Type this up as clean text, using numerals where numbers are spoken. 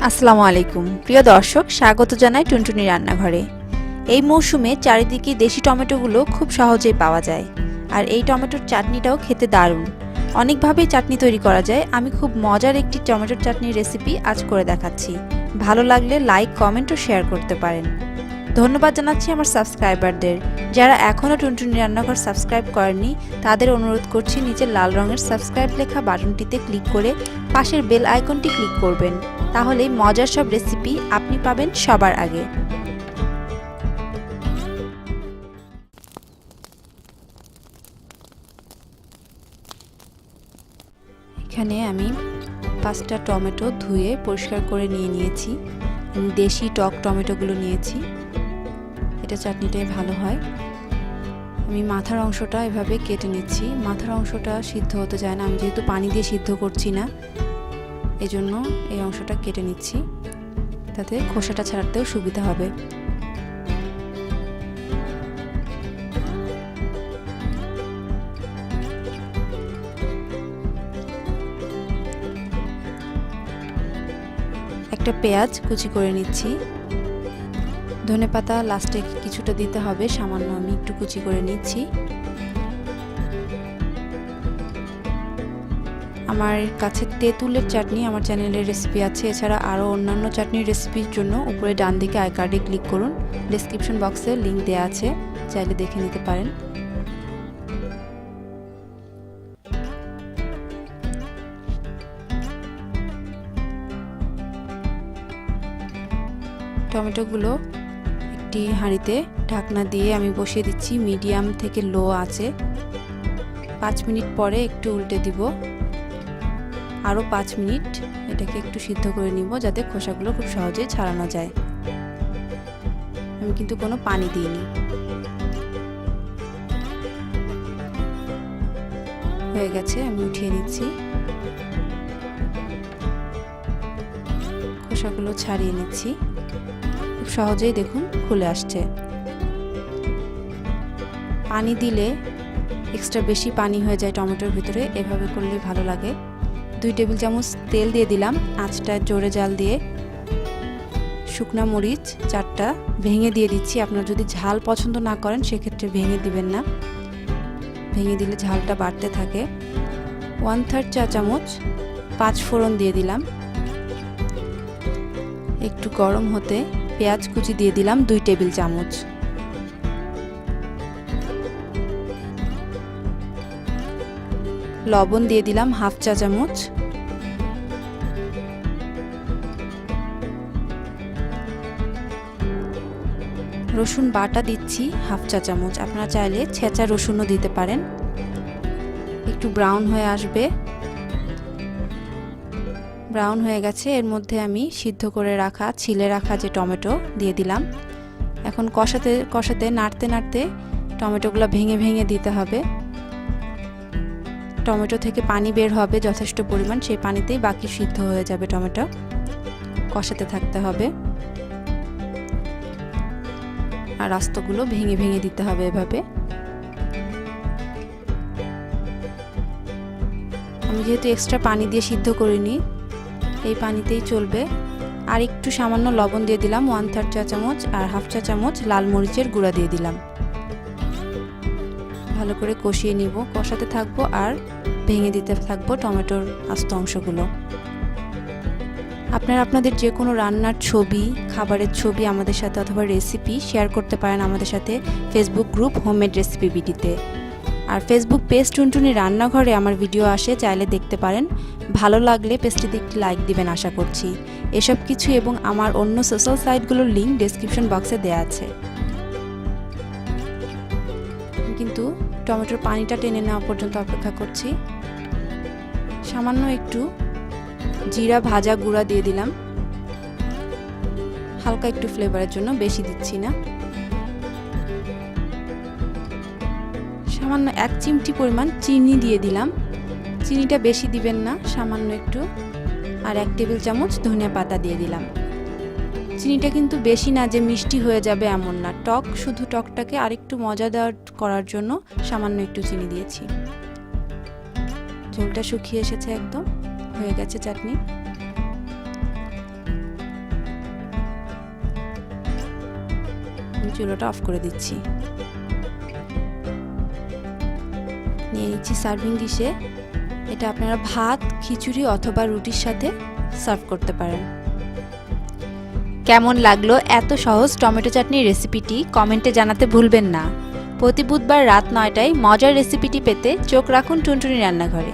আসসালামু আলাইকুম প্রিয় দর্শক, স্বাগত জানাই টুনটুনি রান্নাঘরে। এই মৌসুমে চারিদিকে দেশি টমেটোগুলো খুব সহজেই পাওয়া যায়, আর এই টমেটোর চাটনিটাও খেতে দারুণ। অনেকভাবেই চাটনি তৈরি করা যায়। আমি খুব মজার একটি টমেটোর চাটনির রেসিপি আজ করে দেখাচ্ছি। ভালো লাগলে লাইক, কমেন্ট ও শেয়ার করতে পারেন। ধন্যবাদ জানাচ্ছি আমার সাবস্ক্রাইবারদের। যারা এখনও টুনটুনি রান্নাঘর সাবস্ক্রাইব করেননি তাদের অনুরোধ করছি নিচে লাল রঙের সাবস্ক্রাইব লেখা বাটনটিতে ক্লিক করে পাশের বেল আইকনটি ক্লিক করবেন। তাহলে মজার সব রেসিপি আপনি পাবেন সবার আগে। এখানে আমি 5টা টমেটো ধুয়ে পরিষ্কার করে নিয়েছি। আমি দেশি টক টমেটোগুলো নিয়েছি, এটা চাটনিটাই ভালো হয়। আমি মাথার অংশটা এভাবে কেটে নিচ্ছি। মাথার অংশটা সিদ্ধ হতে চায় না, আমি যেহেতু পানি দিয়ে সিদ্ধ করছি না, এজন্য এই অংশটা কেটে নিচ্ছি, তাতে খোসাটা ছাড়াতেও সুবিধা হবে। একটা পেঁয়াজ কুচি করে নিচ্ছি। ধনেপাতা লাস্টে কিছুটা দিতে হবে, সামান্য আমি একটু কুচি করে নিচ্ছি। আমার কাছে তেঁতুলের চাটনি আমার চ্যানেলের রেসিপি আছে। এছাড়া আরও অন্যান্য চাটনির রেসিপির জন্য উপরে ডান দিকে আই কার্ডে ক্লিক করুন, ডেসক্রিপশন বক্সে লিঙ্ক দেওয়া আছে, চাইলে দেখে নিতে পারেন। টমেটোগুলো একটি হাঁড়িতে ঢাকনা দিয়ে আমি বসিয়ে দিচ্ছি মিডিয়াম থেকে লো আঁচে। 5 মিনিট পরে একটু উল্টে দিব। আরও 5 মিনিট এটাকে একটু সিদ্ধ করে নিব, যাতে খোসাগুলো খুব সহজেই ছাড়ানো যায়। আমি কিন্তু কোনো পানি দিইনি। হয়ে গেছে, আমি উঠিয়ে নিচ্ছি। খোসাগুলো ছাড়িয়ে নিচ্ছি। খুব সহজেই দেখুন খুলে আসছে। পানি দিলে এক্সট্রা বেশি পানি হয়ে যায় টমেটোর ভিতরে, এভাবে করলে ভালো লাগে। 2 টেবিল চামচ তেল দিয়ে দিলাম, আঁচটা জোরে জাল দিয়ে। শুকনা মরিচ 4টা ভেঙে দিয়ে দিচ্ছি। আপনারা যদি ঝাল পছন্দ না করেন সেক্ষেত্রে ভেঙে দিবেন না, ভেঙে দিলে ঝালটা বাড়তে থাকে। 1/3 চা চামচ 5 ফোড়ন দিয়ে দিলাম। একটু গরম হতে পেঁয়াজ কুচি দিয়ে দিলাম 2 টেবিল চামচ। লবণ দিয়ে দিলাম 1/2 চা চামচ। রসুন বাটা দিচ্ছি 1/2 চা চামচ। আপনারা চাইলে ছেঁচা রসুনও দিতে পারেন। একটু ব্রাউন হয়ে আসবে। ব্রাউন হয়ে গেছে। এর মধ্যে আমি সিদ্ধ করে রাখা, ছিলে রাখা যে টমেটো দিয়ে দিলাম। এখন কষাতে কষাতে নাড়তে নাড়তে টমেটোগুলো ভেঙে ভেঙে দিতে হবে। টমেটো থেকে পানি বের হবে যথেষ্ট পরিমাণ, সেই পানিতেই বাকি সিদ্ধ হয়ে যাবে টমেটো। কষাতে থাকতে হবে, আর আস্তগুলো ভেঙে ভেঙে দিতে হবে এভাবে। আমি যেহেতু এক্সট্রা পানি দিয়ে সিদ্ধ করিনি, এই পানিতেই চলবে। আর একটু সামান্য লবণ দিয়ে দিলাম 1/3 চা চামচ, আর 1/2 চা চামচ লাল মরিচের গুঁড়া দিয়ে দিলাম। ভালো করে কষিয়ে নিব, কষাতে থাকবো আর ভেঙে দিতে থাকবো টমেটোর আস্ত অংশগুলো। আপনারা আপনাদের যে কোনো রান্নার ছবি, খাবারের ছবি আমাদের সাথে অথবা রেসিপি শেয়ার করতে পারেন আমাদের সাথে ফেসবুক গ্রুপ হোমমেড রেসিপি বিডিতে। আর ফেসবুক পেজ টুনটুনি রান্নাঘরে আমার ভিডিও আসে, চাইলে দেখতে পারেন। ভালো লাগলে পেজটিতে একটি লাইক দিবেন আশা করছি। এসব কিছু এবং আমার অন্য সোশ্যাল সাইটগুলোর লিঙ্ক ডেসক্রিপশন বক্সে দেওয়া আছে। কিন্তু টমেটোর পানিটা টেনে নেওয়া পর্যন্ত অপেক্ষা করছি। সামান্য একটু জিরা ভাজা গুঁড়া দিয়ে দিলাম, হালকা একটু ফ্লেভারের জন্য, বেশি দিচ্ছি না। সামান্য 1 চিমটি পরিমাণ চিনি দিয়ে দিলাম। চিনিটা বেশি দিবেন না, সামান্য একটু। আর 1 টেবিল চামচ ধনিয়া পাতা দিয়ে দিলাম। চিনিটা কিন্তু বেশি না যে মিষ্টি হয়ে যাবে এমন না, টক, শুধু টকটাকে আরেকটু মজাদার করার জন্য সামান্য একটু চিনি দিয়েছি। ঝোলটা শুকিয়ে এসেছে একদম, হয়ে গেছে চাটনি। আমি চুলাটা অফ করে দিচ্ছি। নিয়ে নিচ্ছি সার্ভিং ডিশে। এটা আপনারা ভাত, খিচুড়ি অথবা রুটির সাথে সার্ভ করতে পারেন। কেমন লাগলো এত সহজ টমেটো চাটনির রেসিপিটি কমেন্টে জানাতে ভুলবেন না। প্রতি বুধবার রাত 9টায় মজার রেসিপিটি পেতে চোখ রাখুন টুনটুনি রান্নাঘরে।